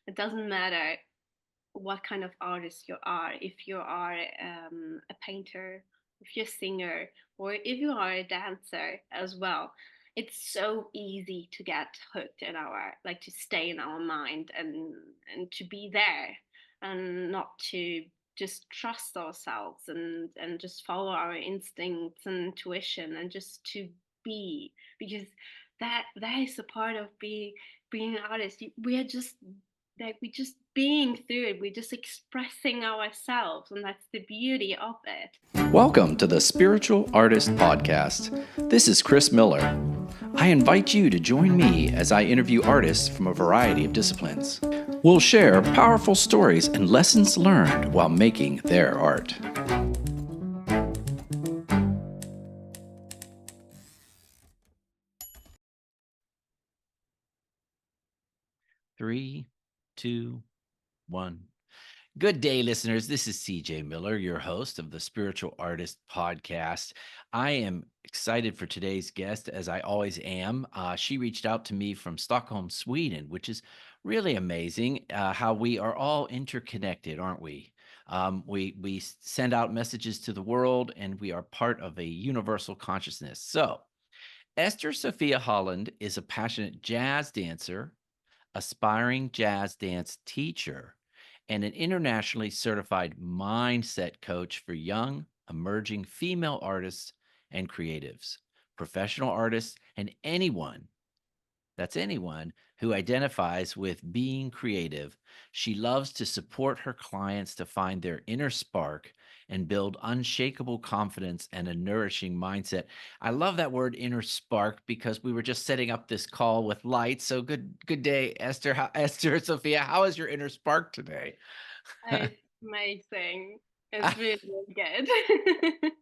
It doesn't matter what kind of artist you are, if you are a painter, if you're a singer, or if you are a dancer as well. It's so easy to get hooked in our, like, to stay in our mind and to be there and not to just trust ourselves and just follow our instincts and intuition and just to be, because that is a part of being an artist. We are just, like, we just being through it, we're just expressing ourselves, and that's the beauty of it. Welcome to the Spiritual Artist Podcast. This is Chris Miller. I invite you to join me as I interview artists from a variety of disciplines. We'll share powerful stories and lessons learned while making their art. Three, two, one. Good day, listeners. This is CJ Miller, your host of the Spiritual Artist Podcast. I am excited for today's guest, as I always am. She reached out to me from Stockholm, Sweden, which is really amazing how we are all interconnected, aren't we? We send out messages to the world, and we are part of a universal consciousness. So, Esther-Sophia Holland is a passionate jazz dancer, aspiring jazz dance teacher, and an internationally certified mindset coach for young, emerging female artists and creatives, professional artists, and anyone who identifies with being creative. She loves to support her clients to find their inner spark and build unshakable confidence and a nourishing mindset. I love that word inner spark because we were just setting up this call with light. So good day, Esther. Esther-Sophia, how is your inner spark today? It's amazing. It's really, really good.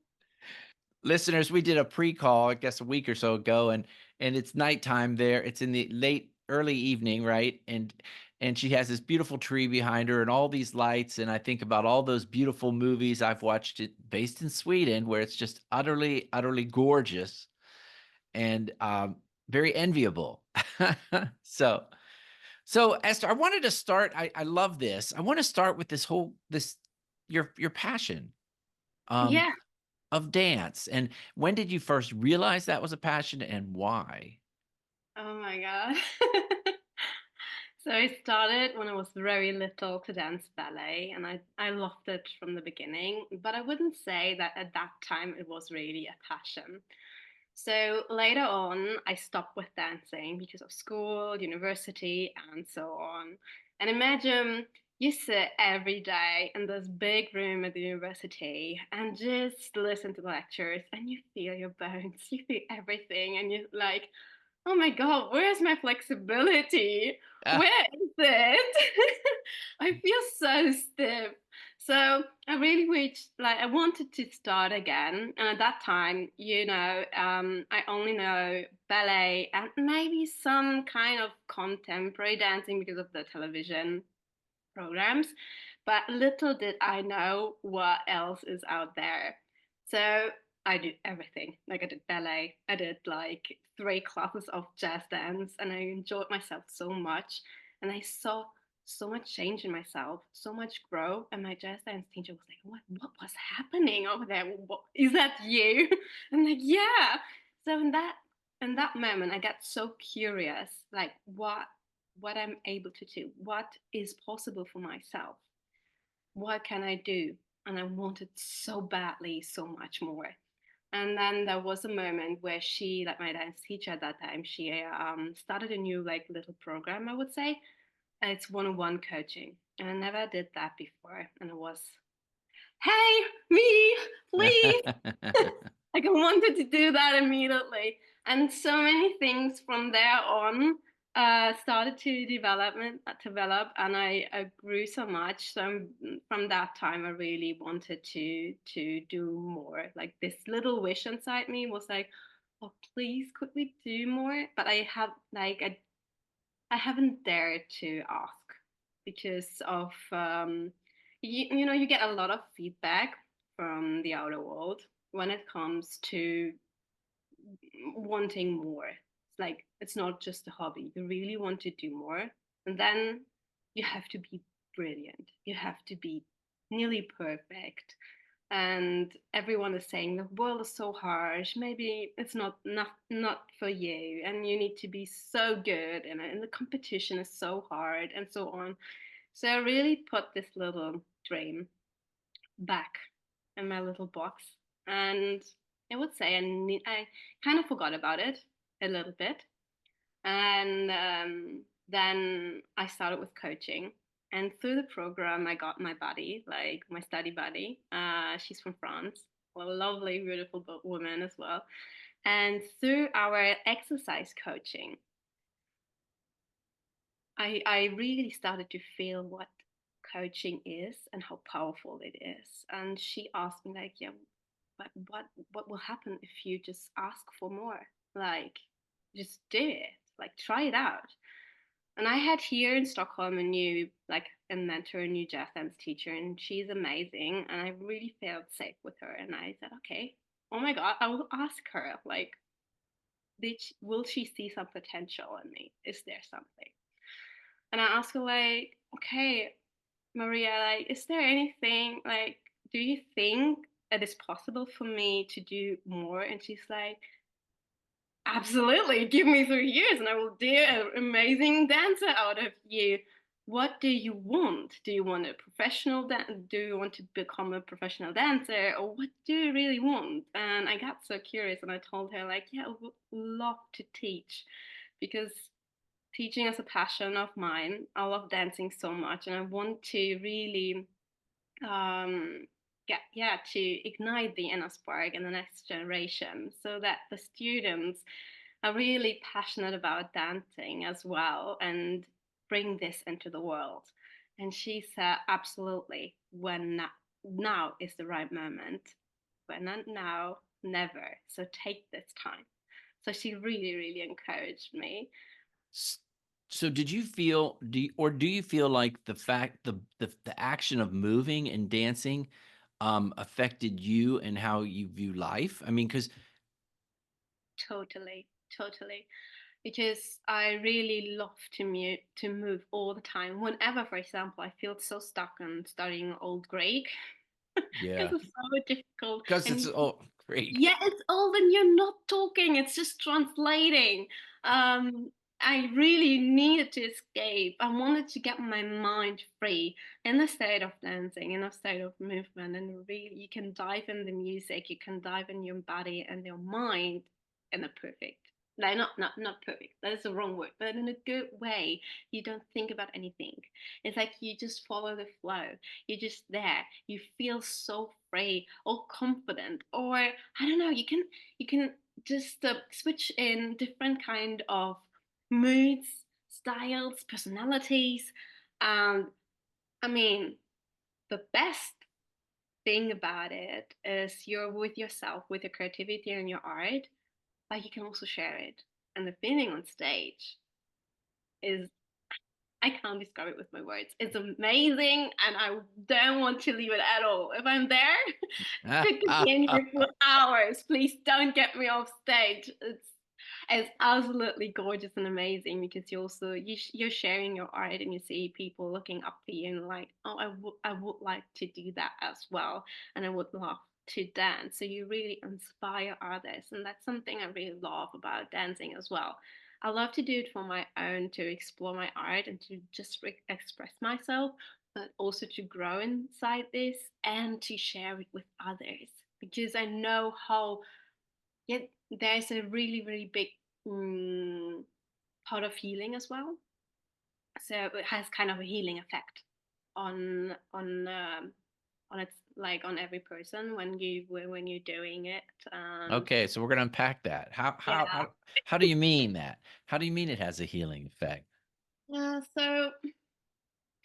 Listeners, we did a pre-call, I guess a week or so ago, and it's nighttime there. It's in the late early evening, right? And she has this beautiful tree behind her and all these lights. And I think about all those beautiful movies I've watched it based in Sweden, where it's just utterly, utterly gorgeous and very enviable. so so Esther, I wanted to start. I love this. I want to start with this your passion. Um, Yeah. of dance. And when did you first realize that was a passion and why? Oh my god. So I started when I was very little to dance ballet, and I loved it from the beginning, but I wouldn't say that at that time it was really a passion. So later on, I stopped with dancing because of school, university, and so on. And imagine you sit every day in this big room at the university and just listen to the lectures, and you feel your bones, you feel everything, and you're like, oh my God, where's my flexibility? Ah, Where is it? I feel so stiff. So I really wished, like, I wanted to start again. And at that time, I only know ballet and maybe some kind of contemporary dancing because of the television programs. But little did I know what else is out there. So I did everything. Like, I did ballet, I did like 3 classes of jazz dance, and I enjoyed myself so much. And I saw so much change in myself, so much grow. And my jazz dance teacher was like, what was happening over there? What, is that you? I'm like, yeah. So in that moment, I got so curious, like, what I'm able to do, what is possible for myself, what can I do? And I wanted so badly, so much more. And then there was a moment where she, like my dance teacher at that time, she started a new, like, little program, I would say. And it's one-on-one coaching. And I never did that before. And it was, hey, me, please. Like, I wanted to do that immediately. And so many things from there on started to develop, and I grew so much. So from that time, I really wanted to do more. Like, this little wish inside me was like, oh, please, could we do more? But I haven't dared to ask because of you get a lot of feedback from the outer world when it comes to wanting more. It's like, it's not just a hobby. You really want to do more. And then you have to be brilliant. You have to be nearly perfect. And everyone is saying the world is so harsh. Maybe it's not for you, and you need to be so good, and the competition is so hard, and so on. So I really put this little dream back in my little box, and I would say I kind of forgot about it a little bit, and then I started with coaching. And through the program, I got my buddy, like my study buddy. She's from France, a lovely, beautiful woman as well. And through our exercise coaching, I really started to feel what coaching is and how powerful it is. And she asked me, like, yeah, but what will happen if you just ask for more? Like, just do it. Like, try it out. And I had here in Stockholm a mentor, a new jazz dance teacher, and she's amazing. And I really felt safe with her. And I said, okay, oh my God, I will ask her, like, will she see some potential in me? Is there something? And I asked her, like, okay, Maria, like, is there anything, like, do you think it is possible for me to do more? And she's like, absolutely, give me 3 years and I will do an amazing dancer out of you. What do you want? Do you want a professional do you want to become a professional dancer, or what do you really want? And I got so curious and I told her, like, yeah, I would love to teach, because teaching is a passion of mine. I love dancing so much and I want to really um to ignite the inner spark in the next generation, so that the students are really passionate about dancing as well and bring this into the world. And she said, absolutely, now is the right moment. When not now, never. So take this time. So she really, really encouraged me. S- So did you feel do you feel like the fact the action of moving and dancing affected you and how you view life? I mean, because Totally, totally. Because I really love to move all the time. Whenever, for example, I feel so stuck on studying old Greek, because yeah, it's so difficult, because and it's oh great. yeah, it's old and you're not talking, it's just translating. Um, I really needed to escape. I wanted to get my mind free in a state of dancing, in a state of movement, and really you can dive in the music, you can dive in your body and your mind in a perfect, no, not perfect. That is the wrong word, but in a good way. You don't think about anything. It's like you just follow the flow. You're just there. You feel so free or confident, or I don't know. You can just switch in different kind of moods, styles, personalities. And I mean, the best thing about it is you're with yourself, with your creativity and your art, but you can also share it. And the feeling on stage is, I can't describe it with my words. It's amazing, and I don't want to leave it at all. If I'm there to continue for hours, please don't get me off stage. It's absolutely gorgeous and amazing, because you're sharing your art and you see people looking up to you and like, oh, I would like to do that as well, and I would love to dance. So you really inspire others, and that's something I really love about dancing as well. I love to do it for my own, to explore my art and to just express myself, but also to grow inside this and to share it with others, because I know how, yeah, there's a really, really big um, part of healing as well. So it has kind of a healing effect on its, like, on every person when you're doing it. And Okay, so we're gonna unpack that. How how yeah, how how do you mean that? How do you mean it has a healing effect? yeah. So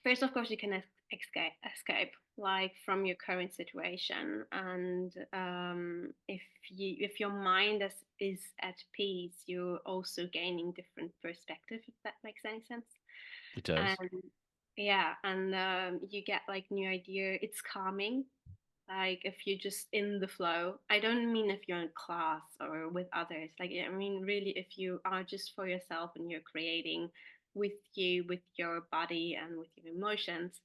first, of course, you can escape like from your current situation, and if your mind is at peace, you're also gaining different perspective, if that makes any sense. It does. And yeah, and you get like new idea. It's calming, like if you're just in the flow. I don't mean if you're in class or with others, like, I mean really if you are just for yourself and you're creating, with you, with your body, and with your emotions.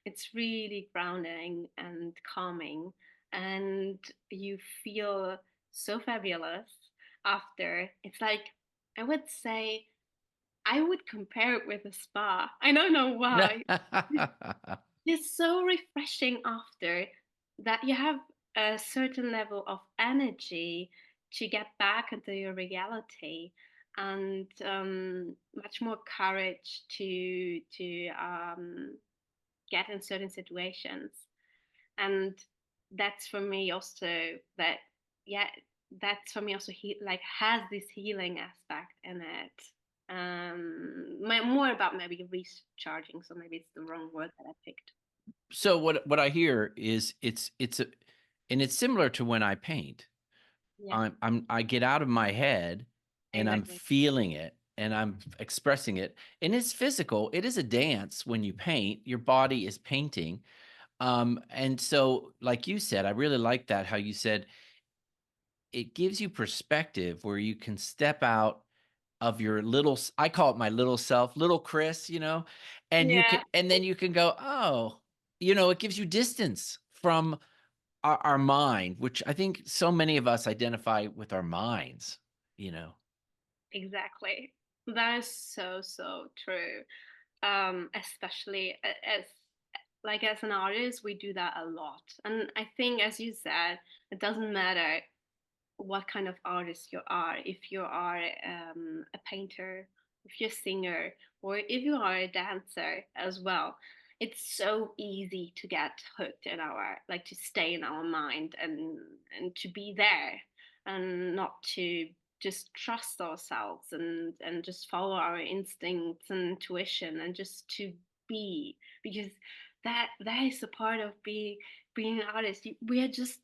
It's really grounding and calming, and you feel so fabulous after. It's like, I would say, I would compare it with a spa. I don't know why. It's so refreshing after that you have a certain level of energy to get back into your reality, and much more courage to get in certain situations. And that's for me also that, yeah, that's for me also like has this healing aspect in it. More about maybe recharging, so maybe it's the wrong word that I picked. So what I hear is it's a and it's similar to when I paint. Yeah, I get out of my head and I'm exactly. feeling it and I'm expressing it. And it's physical. It is a dance when you paint. Your body is painting. And so like you said, I really like that how you said it gives you perspective where you can step out of your I call it my little self, little Chris, and you Yeah, can and then you can go, "Oh," it gives you distance from our mind, which I think so many of us identify with our minds, you know? exactly. That is so, so true. Especially as like as an artist, we do that a lot. And I think, as you said, it doesn't matter what kind of artist you are. If you are a painter, if you're a singer, or if you are a dancer as well, it's so easy to get hooked in our, like, to stay in our mind, and to be there, and not to just trust ourselves, and just follow our instincts and intuition, and just to be, because that is a part of being an artist. We are just,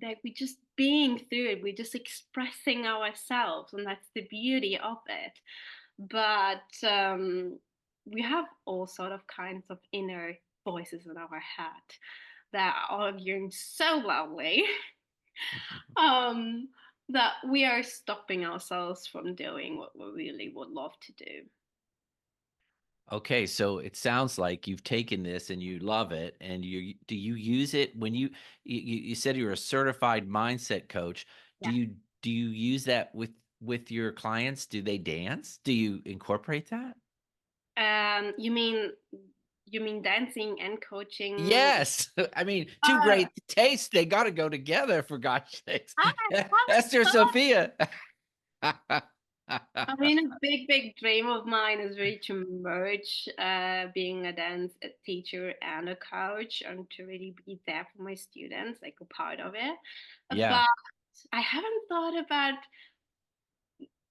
like, we're just being through it, we're just expressing ourselves, and that's the beauty of it. But we have all sort of kinds of inner voices in our head that are arguing so loudly um, that we are stopping ourselves from doing what we really would love to do. Okay, so it sounds like you've taken this and you love it, and do you use it when you said you're a certified mindset coach. Do Yeah. you use that with your clients? Do they dance? Do you incorporate that? You mean dancing and coaching? Yes. I mean, 2 Oh, great tastes, they gotta go together for God's sakes. I Esther haven't. Sophia. I mean, a big, big dream of mine is really to merge being a dance teacher and a coach, and to really be there for my students, like a part of it. Yeah, But I haven't thought about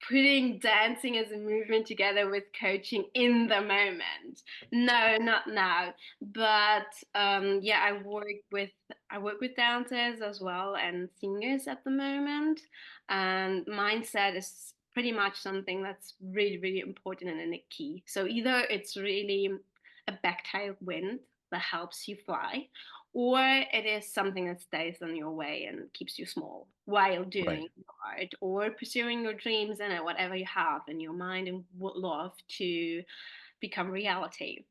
putting dancing as a movement together with coaching in the moment. No, not now. But yeah, I work with dancers as well, and singers at the moment. And mindset is pretty much something that's really, really important and a key. So either it's really a back-tailed wind that helps you fly, or it is something that stays on your way and keeps you small while right. doing your art, or pursuing your dreams and whatever you have in your mind and would love to become reality.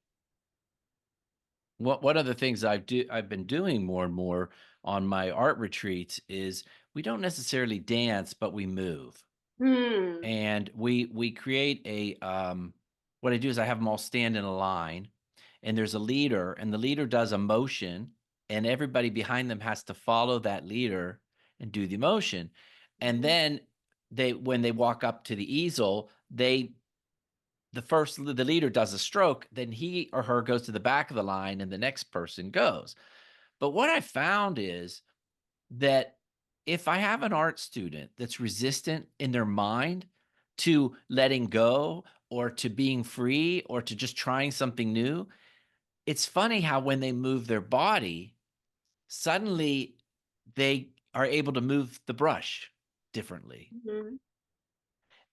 One of the things I've been doing more and more on my art retreats is we don't necessarily dance, but we move. Hmm. And we create what I do is I have them all stand in a line, and there's a leader, and the leader does a motion, and everybody behind them has to follow that leader and do the motion. And Mhm. then they when they walk up to the easel, the leader does a stroke, then he or her goes to the back of the line and the next person goes. But what I found is that if I have an art student that's resistant in their mind to letting go or to being free or to just trying something new, it's funny how when they move their body, suddenly they are able to move the brush differently. Mhm.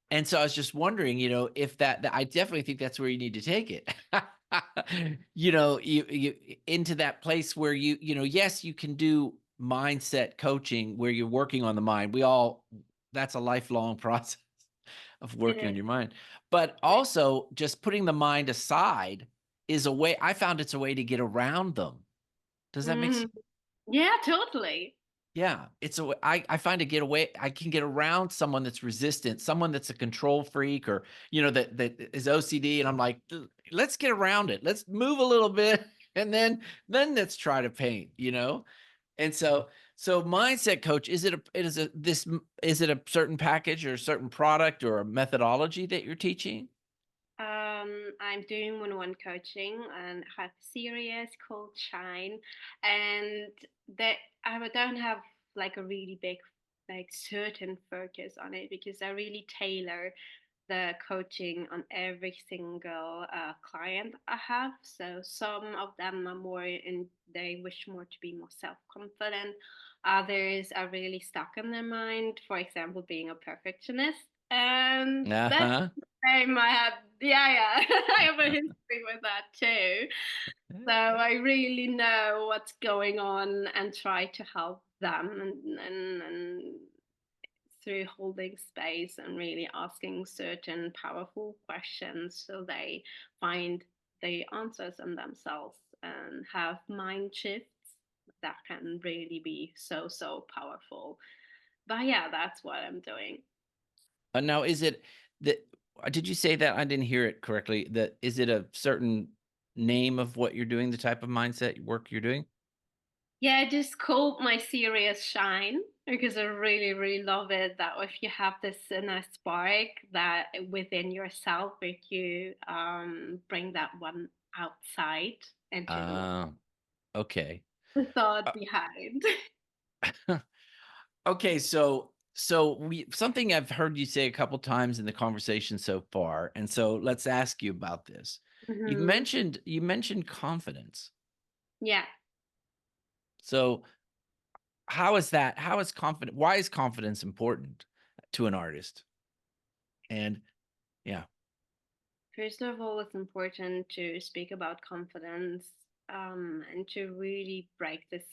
And so I was just wondering, if that I definitely think that's where you need to take it. You into that place where yes, you can do mindset coaching where you're working on the mind. That's a lifelong process. of It working is. on your mind. But also just putting the mind aside is a way I found it's a way to get around them. Does that make Mhm. sense? Yeah, totally. Yeah, it's a way I find to get away I can get around someone that's resistant, someone that's a control freak or, that is OCD and I'm like, Let's get around it. Let's move a little bit and then let's try to paint, you know?" And so mindset coach, is it a certain package or a certain product or a methodology that you're teaching? I'm doing one-on-one coaching and have a series called Shine, and that don't have like a really big, like certain focus on it because I really tailor the coaching on every single client I have. So some of them are more in, they wish more to be more self confident. Others are really stuck in their mind, for example, being a perfectionist. And that's Uh-huh. the same I have, yeah, yeah, I have a history with that too. So I really know what's going on and try to help them and through holding space and really asking certain powerful questions so they find the answers in themselves and have mind shifts that can really be so, so powerful. But yeah, that's what I'm doing. Now is it that did you say that? I didn't hear it correctly. That is it a certain name of what you're doing, the type of mindset work you're doing? Yeah, I just called my series Shine because I really, really love it. That if you have this inner spark that within yourself, if you bring that one outside into the world, Ah, okay. the thought Uh, behind. okay, so we something I've heard you say a couple times in the conversation so far, and so let's ask you about this. Hmm. You mentioned confidence. Yeah. So how is that? How is confident? Why is confidence important to an artist? And yeah. First of all, it's important to speak about confidence and to really break this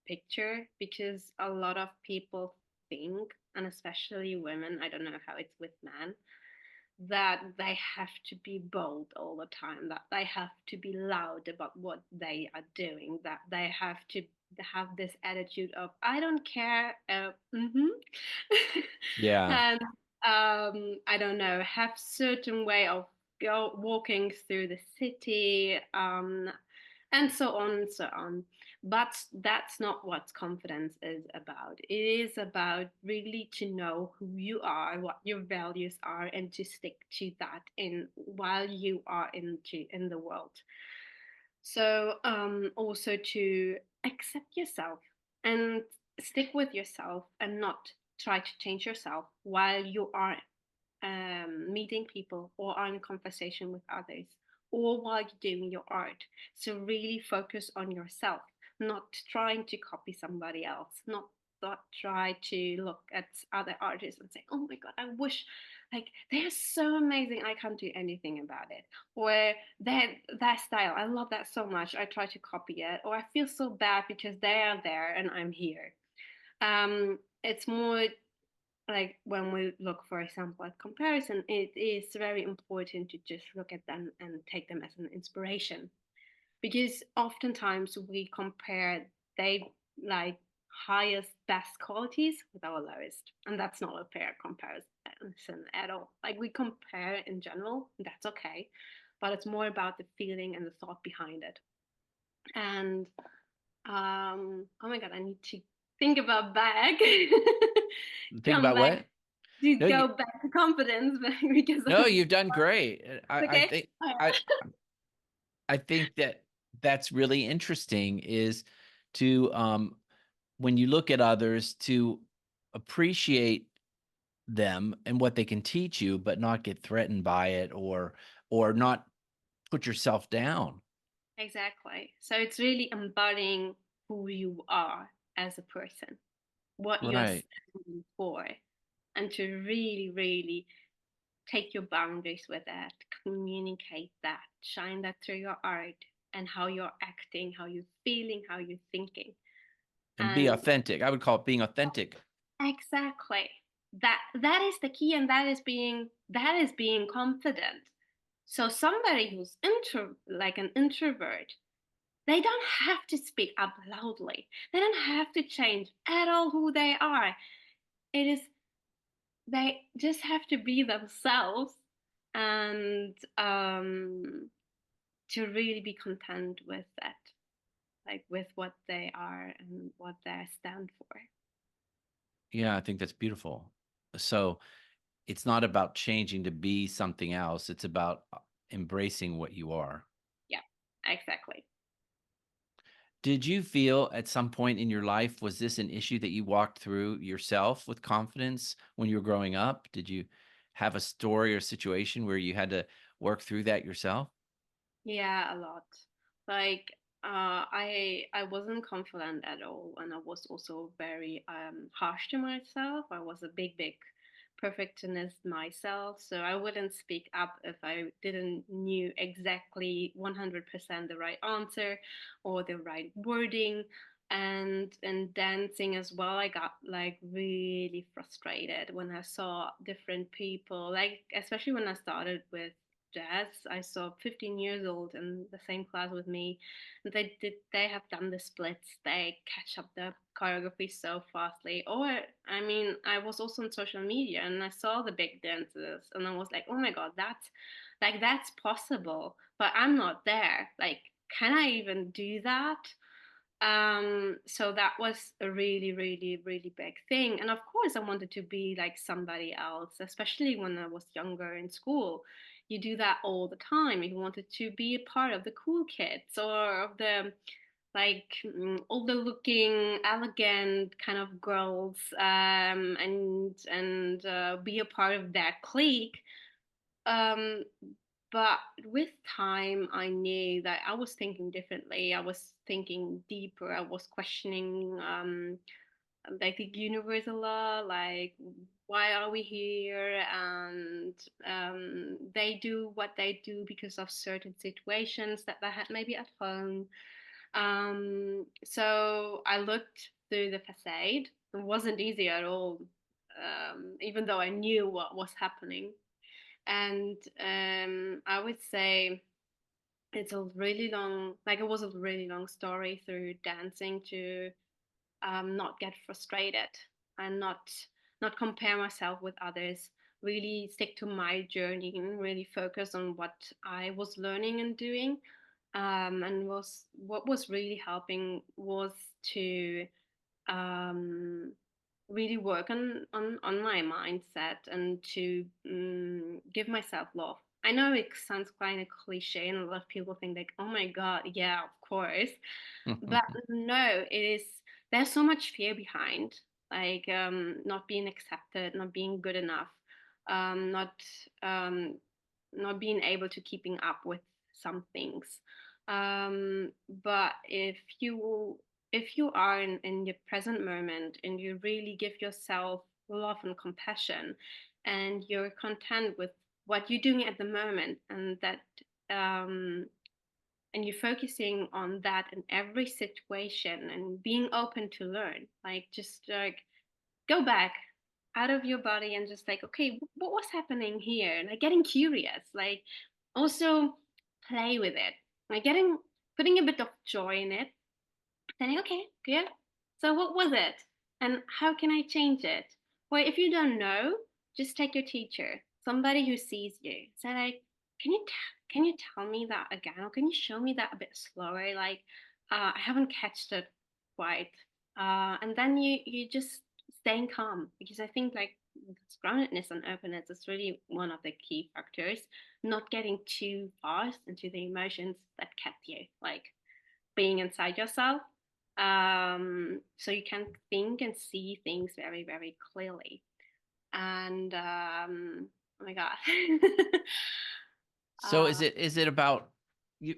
picture because a lot of people think, and especially women, I don't know how it's with men, that they have to be bold all the time, that they have to be loud about what they are doing, that they have to have this attitude of I don't care, Yeah. and I don't know, have certain way of go walking through the city, and so on and so on. But that's not what confidence is about. It is about really to know who you are, what your values are, and to stick to that in while you are in the world. So also to accept yourself and stick with yourself and not try to change yourself while you are meeting people or are in conversation with others or while you're doing your art. So really focus on yourself, not trying to copy somebody else, not try to look at other artists and say, oh my God, I wish like they're so amazing. I can't do anything about it. Or that style, I love that so much. I try to copy it. Or I feel so bad because they are there and I'm here. It's more like when we look, for example, at comparison, it is very important to just look at them and take them as an inspiration because oftentimes we compare they like highest best qualities with our lowest, and that's not a fair comparison at all. Like we compare in general, that's okay, but it's more about the feeling and the thought behind it. And oh my God, I need to think about back. Think Come about back what? to No, go back to confidence because no, you've done great. I okay. think I I think that that's really interesting is to when you look at others to appreciate them and what they can teach you, but not get threatened by it or not put yourself down. Exactly. So it's really embodying who you are as a person, what you're Right. standing for, and to really, really take your boundaries with that, communicate that, shine that through your art and how you're acting, how you're feeling, how you're thinking. And be And authentic. I would call it being authentic. exactly. that is the key, and that is being confident. So somebody who's like an introvert, they don't have to speak up loudly. They don't have to change at all who they are. It is they just have to be themselves, and to really be content with that, like with what they are and what they stand for. Yeah, I think that's beautiful. So it's not about changing to be something else. It's about embracing what you are. Yeah, exactly. Did you feel at some point in your life, was this an issue that you walked through yourself with confidence when you were growing up? Did you have a story or situation where you had to work through that yourself? Yeah, a lot. Like I wasn't confident at all, and I was also very harsh to myself. I was a big perfectionist myself, so I wouldn't speak up if I didn't knew exactly 100% the right answer or the right wording. And in dancing as well, I got like really frustrated when I saw different people, like especially when I started with jazz. I saw 15 years old in the same class with me. And they have done the splits. They catch up the choreography so fastly. Or I mean, I was also on social media and I saw the big dancers and I was like, oh my god, that's possible. But I'm not there. Like, can I even do that? So that was a really big thing. And of course I wanted to be like somebody else, especially when I was younger in school. You do that all the time. You wanted to be a part of the cool kids or of the like older looking elegant kind of girls, and be a part of that clique. um, but with time, I knew that I was thinking differently. I was thinking deeper. I was questioning, like the universe a lot. Like, why are we here? And they do what they do because of certain situations that they had maybe at home. So I looked through the facade. It wasn't easy at all, even though I knew what was happening. And I would say it's a really long, like it was a really long story through dancing to not get frustrated and not compare myself with others. Really stick to my journey and really focus on what I was learning and doing. And was what was really helping was to um, really work on my mindset and to give myself love. I know it sounds kind of cliche, and a lot of people think like, "Oh my God, yeah, of course," but no, it is. There's so much fear behind, like not being accepted, not being good enough, not um, not being able to keeping up with some things. But if you are in your present moment and you really give yourself love and compassion, and you're content with what you're doing at the moment, and that um, and you're focusing on that in every situation and being open to learn, like just like go back out of your body and just like, okay, what was happening here, like getting curious, like also play with it, like getting putting a bit of joy in it. Then okay, good. So what was it? And how can I change it? Or if you don't know, just take your teacher, somebody who sees you. Say like, can you tell me that again? Or can you show me that a bit slower? Like, I haven't catched it quite. And then you just staying calm, because I think like groundedness and openness is really one of the key factors. Not getting too fast into the emotions that kept you. Like being inside yourself, so you can think and see things very clearly. And oh my god. So uh, is it about you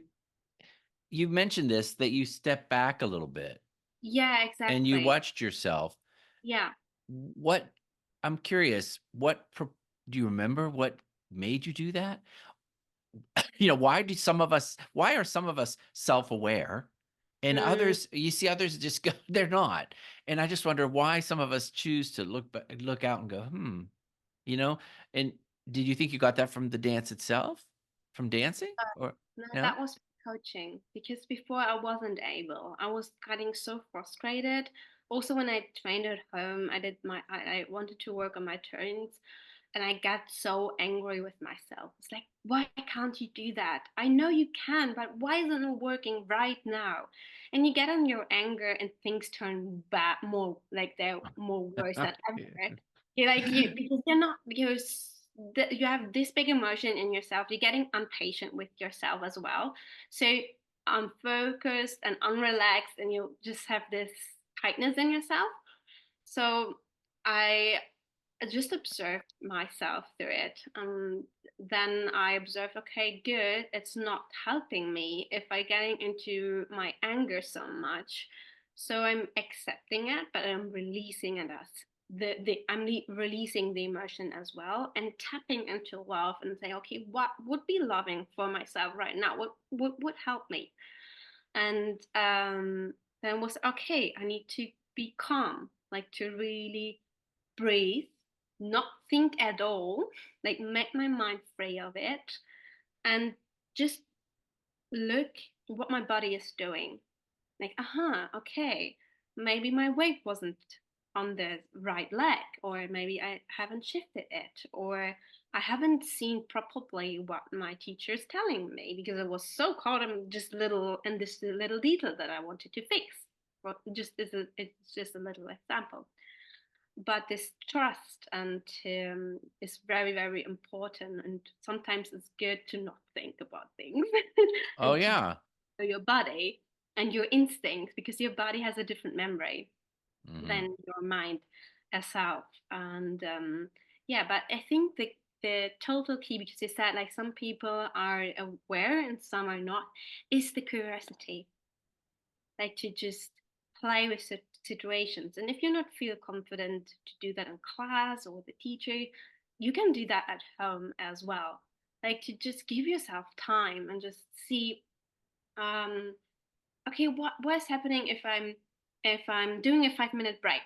you mentioned this that you step back a little bit yeah, and you exactly. watched yourself. Yeah. What I'm curious, do you remember what made you do that? Why are some of us self-aware? And Mm. others, you see others just go, they're not. And I just wonder why some of us choose to look out and go, you know? And did you think you got that from the dance itself? From dancing? Or No, no? that was coaching because before I wasn't able. I was getting so frustrated. Also, when I trained at home, I wanted to work on my turns, and I got so angry with myself. It's like, why can't you do that? I know you can, but why isn't it working right now? And you get on your anger, and things turn bad, more like they're more worse than ever. Yeah. You're like you because you're not you have this big emotion in yourself. You're getting impatient with yourself as well. So unfocused and unrelaxed, and you just have this tightness in yourself. So I just observed myself through it. Then I observed, okay, good. It's not helping me if I getting into my anger so much. So I'm accepting it, but I'm releasing it as releasing the emotion as well, and tapping into love and say, okay, what would be loving for myself right now? What would help me? And then was okay. I need to be calm, like to really breathe, not think at all, like make my mind free of it, and just look what my body is doing. Like, okay, maybe my weight wasn't on the right leg, or maybe I haven't shifted it, or I haven't seen properly what my teacher is telling me because I was so caught in just little and this little detail that I wanted to fix. Well, it's just a little example, but this trust and is very very important, and sometimes it's good to not think about things Oh, and to yeah. follow your body and your instincts, because your body has a different memory Mhm. than your mind itself. And yeah, but I think the total key, because you said like some people are aware and some are not, is the curiosity, like to just play with situations. And if you not feel confident to do that in class or with the teacher, you can do that at home as well. Like to just give yourself time and just see, um, okay, what is happening if I'm doing a 5 minute break,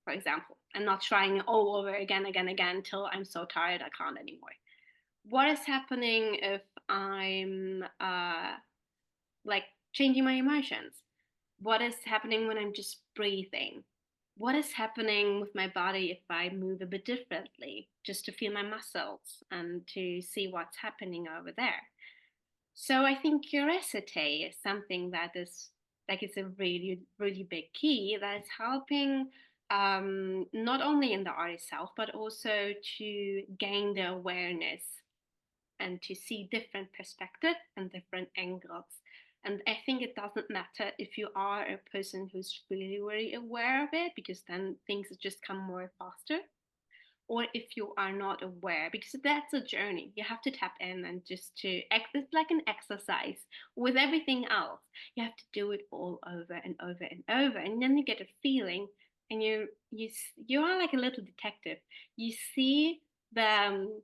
for example, and not trying it all over again until I'm so tired I can't anymore. What is happening if I'm like changing my emotions? What is happening when I'm just breathing? What is happening with my body if I move a bit differently, just to feel my muscles and to see what's happening over there? So I think curiosity is something that is like it's a really, really big key that is helping, not only in the art itself, but also to gain the awareness and to see different perspectives and different angles. And I think it doesn't matter if you are a person who's really, really aware of it, because then things just come more faster, or if you are not aware, because that's a journey. You have to tap in and just to act. It's like an exercise with everything else. You have to do it all over and over and over, and then you get a feeling, and you are like a little detective. You see the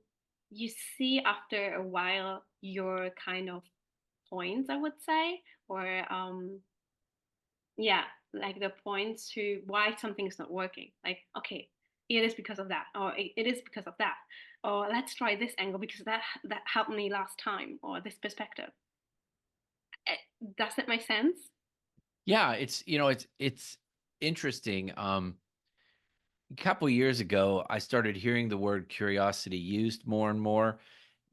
you see after a while your kind of points, I would say, or yeah, like the points to why something is not working. Like, okay, it is because of that, or it is because of that, or let's try this angle because that helped me last time, or this perspective. Does that make sense? Yeah, it's interesting. A couple years ago, I started hearing the word curiosity used more and more,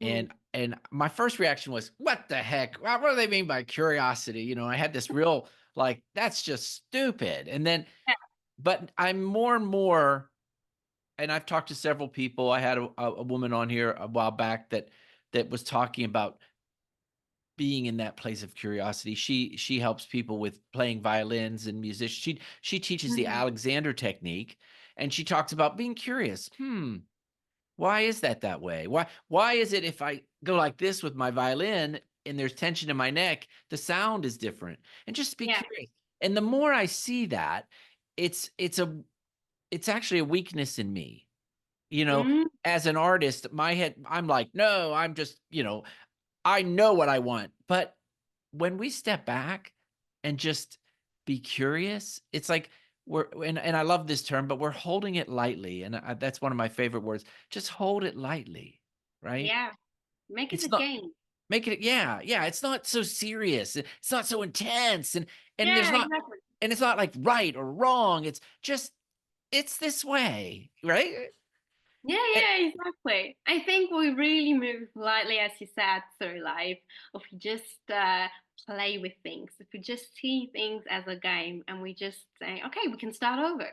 Mm. and my first reaction was, "What the heck? What do they mean by curiosity?" I had this real like, "That's just stupid." And then, Yeah. but I'm more and more, and I've talked to several people. I had a woman on here a while back that was talking about being in that place of curiosity. She helps people with playing violins and musicians. She teaches the Mhm. Alexander technique, and she talks about being curious. Why is that way? Why is it if I go like this with my violin and there's tension in my neck, the sound is different? And just be Yeah. curious. And the more I see that, it's actually a weakness in me. You know, Mm. as an artist, my head, I'm like, no, I'm just, I know what I want. But when we step back and just be curious. It's like and I love this term, but we're holding it lightly, and that's one of my favorite words. Just hold it lightly, right? Yeah. Make it a It's not game. make it yeah, yeah, it's not so serious. It's not so intense and there's Yeah, not exactly. and it's not like right or wrong. It's just it's this way, right? Yeah, And yeah, exactly. I think we really move lightly, as you said, through life. If we just play with things, if we just see things as a game, and we just say, okay, we can start over,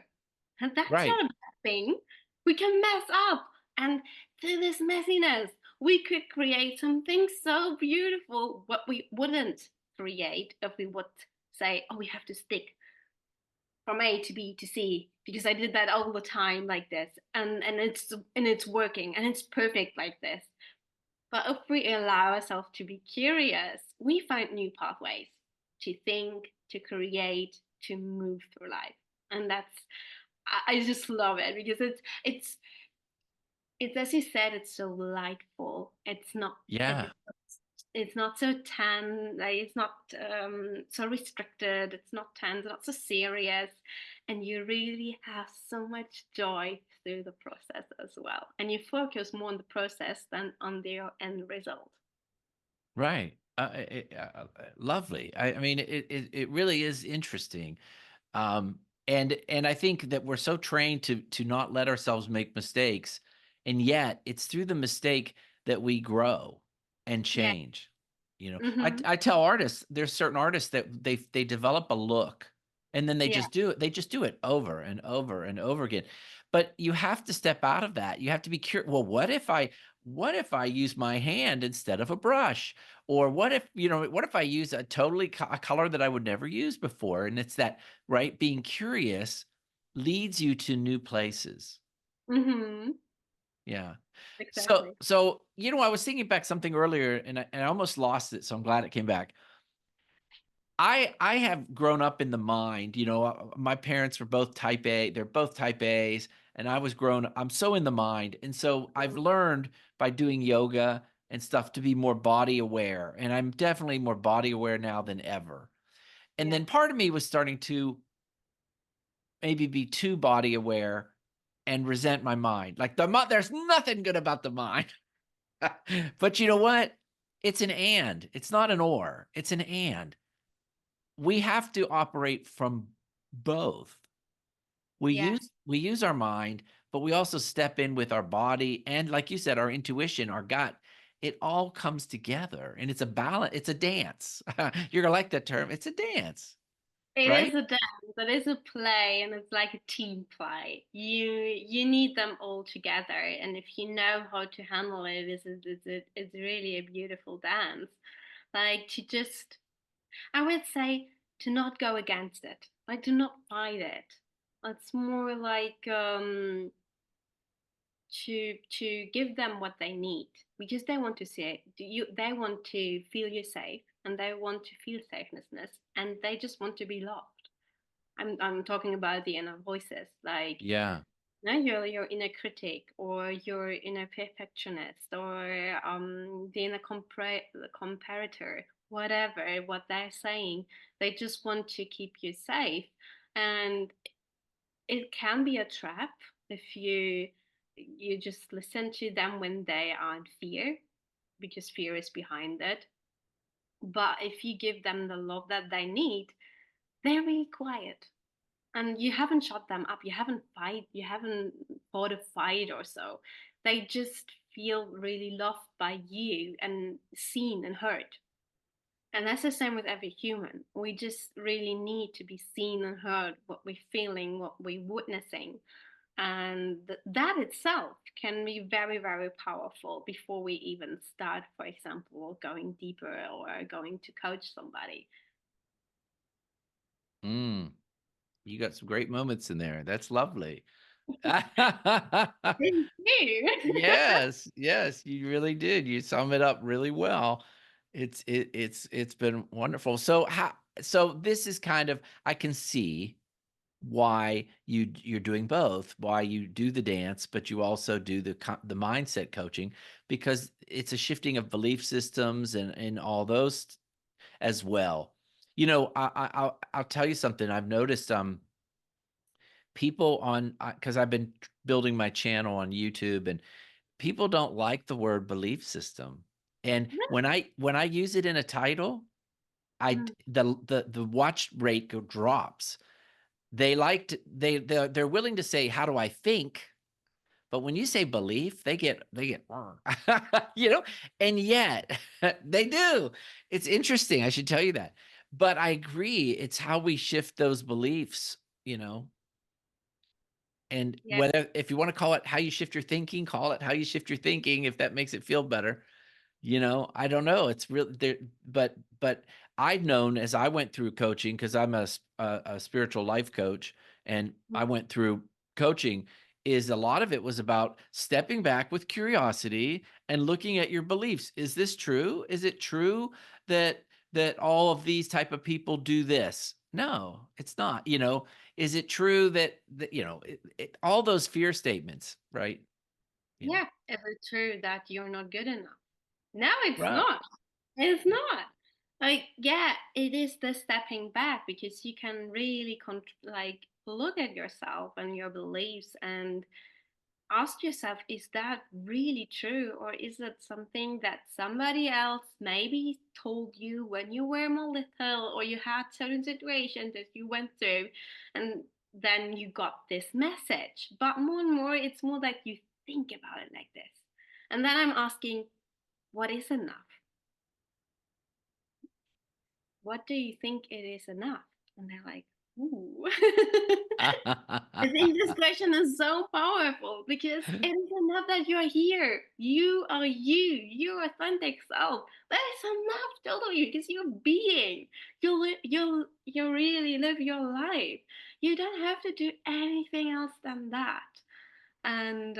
and that's right, not a bad thing. We can mess up, and through this messiness, we could create something so beautiful. What we wouldn't create if we would say, oh, we have to stick from A to B to C because I did that all the time like this, and it's working and it's perfect like this. But if we allow ourselves to be curious, we find new pathways to think, to create, to move through life, and I just love it because it's as you said, it's so delightful. yeah. It's not so tense, like it's not so restricted, it's not tense, not so serious, and you really have so much joy through the process as well, and you focus more on the process than on the end result. Right. Lovely. I mean, it really is interesting. And I think that we're so trained to not let ourselves make mistakes, and yet it's through the mistake that we grow and Yeah. change. Mm-hmm. I tell artists there's certain artists that they develop a look, and then they Yeah. just do it. They just do it over and over and over again. But you have to step out of that. You have to be curious. Well, what if I use my hand instead of a brush? Or what if I use a totally a color that I would never use before? And it's that, right? Being curious leads you to new places. Mm-hmm. Yeah. So Exactly. so I was thinking back something earlier and I almost lost it, so I'm glad it came back. I have grown up in the mind, my parents were both type A, they're both type A's, and I'm so in the mind. And so I've learned by doing yoga and stuff to be more body aware. And I'm definitely more body aware now than ever. And Yeah. then part of me was starting to maybe be too body aware and resent my mind. Like there's nothing good about the mind. But you know what? It's an and. It's not an or. It's an and. We have to operate from both. We Yeah. use we use our mind, but we also step in with our body and like you said, our intuition, our gut. It all comes together and it's a balance, it's a dance. You're gonna like that term. It's a dance, It is right? a dance, it is a play, and it's like a team play. You need them all together, and if you know how to handle it, it's really a beautiful dance. Like to just, I would say, to not go against it, like to not fight it. It's more like to give them what they need because they want to see it. They want to feel you safe, and they want to feel safeness, and they just want to be loved. I'm talking about the inner voices, like Yeah. now your inner critic or your inner perfectionist or the inner comparator, whatever what they're saying. They just want to keep you safe, and it can be a trap if you just listen to them when they are in fear, because fear is behind it. But if you give them the love that they need, they're really quiet, and you haven't shut them up, you haven't fought a fight or so. They just feel really loved by you and seen and heard, and that's the same with every human. We just really need to be seen and heard, what we're feeling, what we're witnessing, and that itself can be very, very powerful before we even start, for example, going deeper or going to coach somebody. Mm, you got some great moments in there. That's lovely. Thank you. Yes, yes, you really did. You sum it up really well. It's been wonderful. So this is kind of I can see why you're doing both, why you do the dance, but you also do the mindset coaching because it's a shifting of belief systems and all those as well. I'll tell you something. I've noticed people on because I've been building my channel on YouTube, and people don't like the word belief system. And when I use it in a title, Mm. the watch rate drops. They're willing to say, how do I think? But when you say belief, they get you know, and yet they do. It's interesting. I should tell you that. But I agree. It's how we shift those beliefs, you know, and Yeah, whether if you want to call it how you shift your thinking, call it how you shift your thinking if that makes it feel better. I don't know. It's really there, but I've known as I went through coaching because I'm a spiritual life coach, and I went through coaching. Is a lot of it was about stepping back with curiosity and looking at your beliefs. Is this true? Is it true that all of these type of people do this? No, it's not. Is it true that all those fear statements, right? You know, yeah. Is it true that you're not good enough? No, it's right. not. It's not. Like, yeah, it is the stepping back because you can really like look at yourself and your beliefs and ask yourself, is that really true? Or is it something that somebody else maybe told you when you were more little or you had certain situations that you went through and then you got this message? But more and more, it's more that you think about it like this. And then I'm asking, what is enough? What do you think it is enough? And they're like, ooh. I think this question is so powerful because it is enough that you are here. You are you, your authentic self. That is enough totally because you're being. You really live your life. You don't have to do anything else than that. And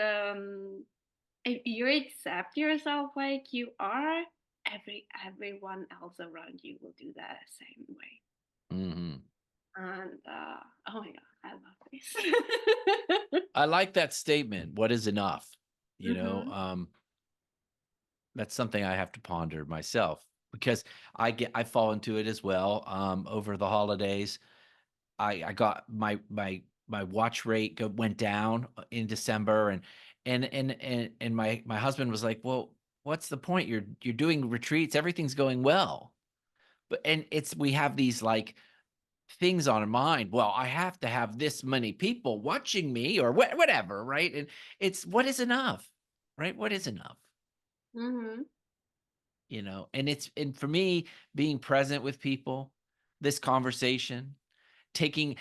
if you accept yourself like you are, everyone else around you will do that same way. Mhm. And oh my god, I love this. I like that statement. What is enough? You know, Mhm. that's something I have to ponder myself because I fall into it as well. Over the holidays, I got my watch rate went down in December, and my husband was like, "Well, what's the point? You're doing retreats, everything's going well." But and it's we have these like things on our mind. Well, I have to have this many people watching me or whatever, right? And it's what is enough, right? What is enough? Mhm. And for me, being present with people, this conversation, taking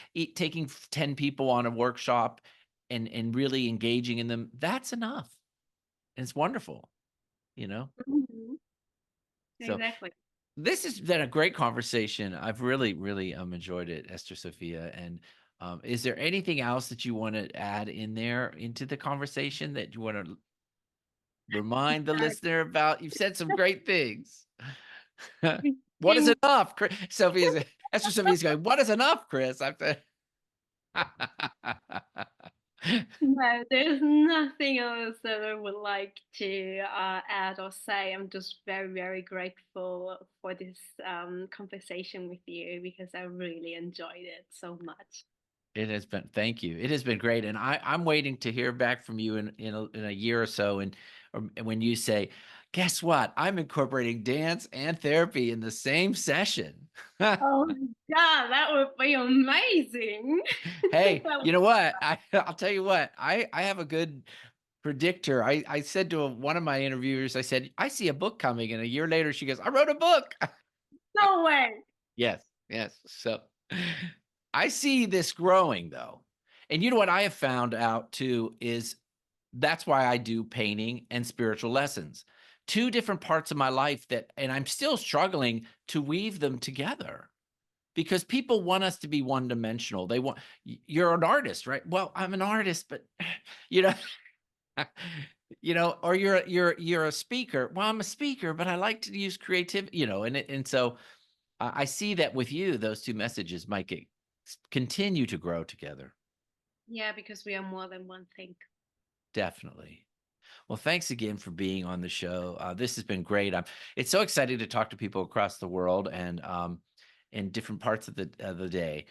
10 people on a workshop and really engaging in them, that's enough. And it's wonderful, you know? Mhm. So Exactly. this has been a great conversation. I've really, really enjoyed it, Esther Sophia. And is there anything else that you want to add in there into the conversation that you want to remind the listener about? You've said some great things. What is Think enough? Esther Sophia's going, what is enough, Chris? I've said, no, there's nothing else that I would like to add or say. I'm just very, very grateful for this conversation with you because I really enjoyed it so much. it has been, thank you. It has been great. And I'm waiting to hear back from you in a year or so. Or when you say, guess what? I'm incorporating dance and therapy in the same session. Oh my God, that would be amazing. Hey, That you know what? I'll tell you what. I have a good predictor. I said to one of my interviewers, I said, I see a book coming. And a year later, she goes, I wrote a book. no way. Yes, yes. So I see this growing though. And you know what I have found out too is that's why I do painting and spiritual lessons. Two different parts of my life and I'm still struggling to weave them together because people want us to be one dimensional. They want, you're an artist, right? Well, I'm an artist, but you know, or you're a speaker. Well, I'm a speaker, but I like to use creativity, and so I see that with you, those two messages might continue to grow together. Yeah, because we are more than one thing. Definitely. Well, thanks again for being on the show. This has been great. It's so exciting to talk to people across the world, in different parts of the day.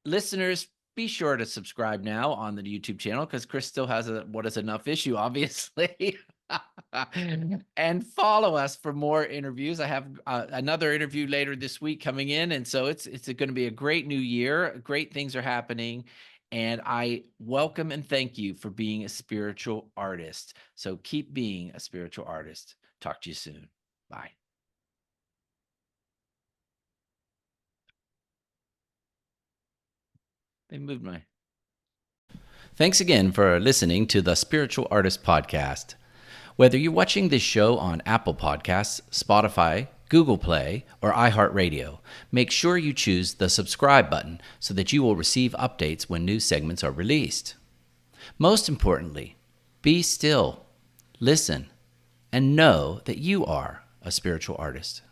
Listeners, be sure to subscribe now on the YouTube channel because Chris still has a what is enough issue, obviously. And follow us for more interviews. I have another interview later this week coming in, and so it's going to be a great new year. Great things are happening, and I welcome and thank you for being a spiritual artist. So keep being a spiritual artist. Talk to you soon. Bye. They moved my. Thanks again for listening to the Spiritual Artist Podcast. Whether you're watching this show on Apple Podcasts, Spotify, Google Play, or iHeartRadio, make sure you choose the subscribe button so that you will receive updates when new segments are released. Most importantly, be still, listen, and know that you are a spiritual artist.